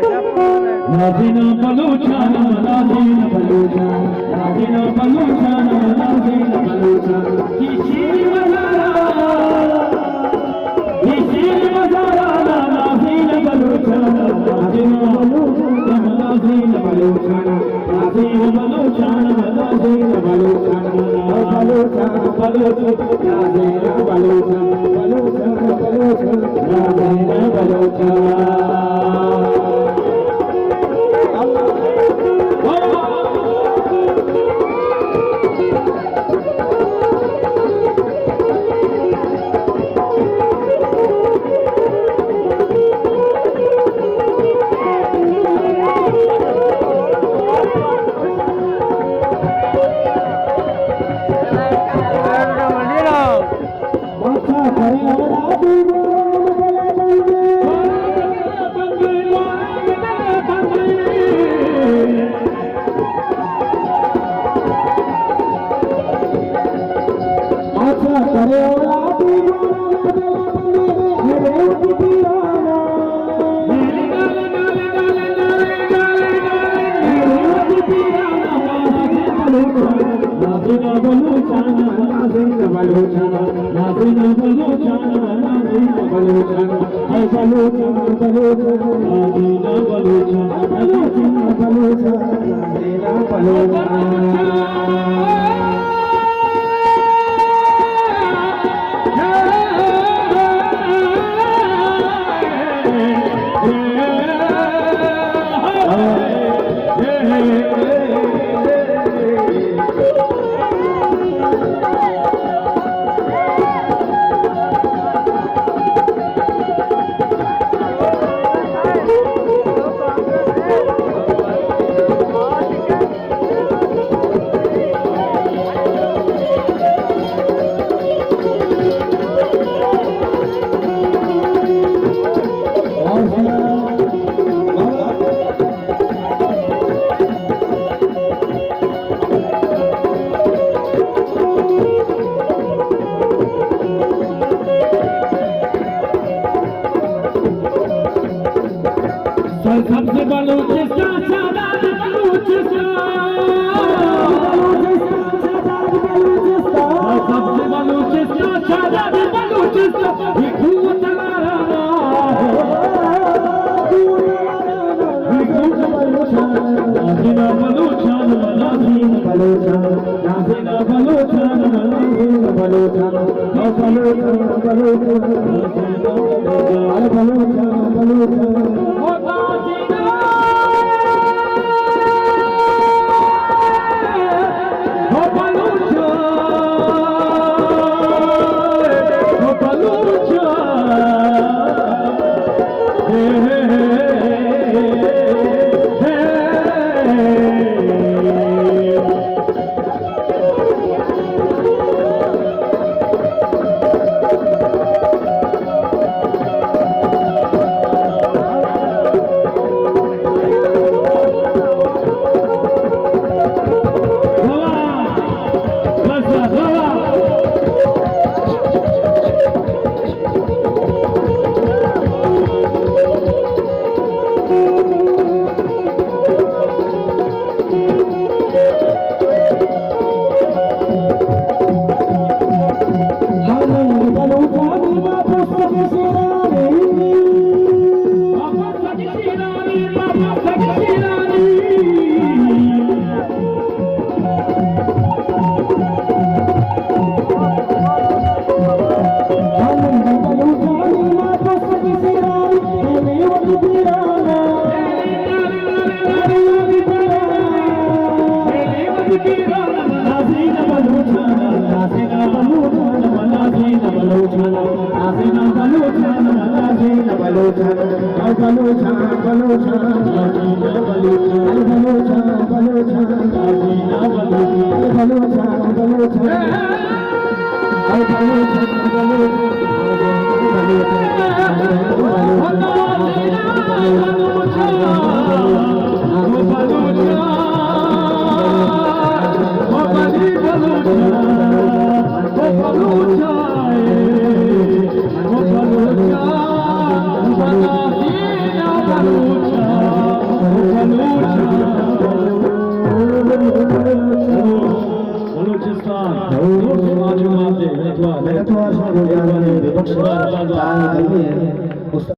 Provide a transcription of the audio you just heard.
Nazina Baluchan, Nazina Baluchan, Nazina Baluchan, Nazina Baluchan. Kishiri Mazara, Nazina Baluchan, Nazina Baluchan, Nazina Baluchan, Nazina Baluchan, Nazina Baluchan, Baluchan, Baluchan, Nazina Baluchan, Baluchan, Baluchan, Nazina Baluchan. सबसे बलूचिस्तान सादात बलूचिस्तान सबसे बलूचिस्तान सादात बलूचिस्तान हिकूमत हमारा नाज़िना बलूचान नाज़िना बलूचान नाज़िना बलूचान नाज़िना बलूचान बलूचान बलूचान बलूचान Balucha मेरा तो आशा हो गया विपक्ष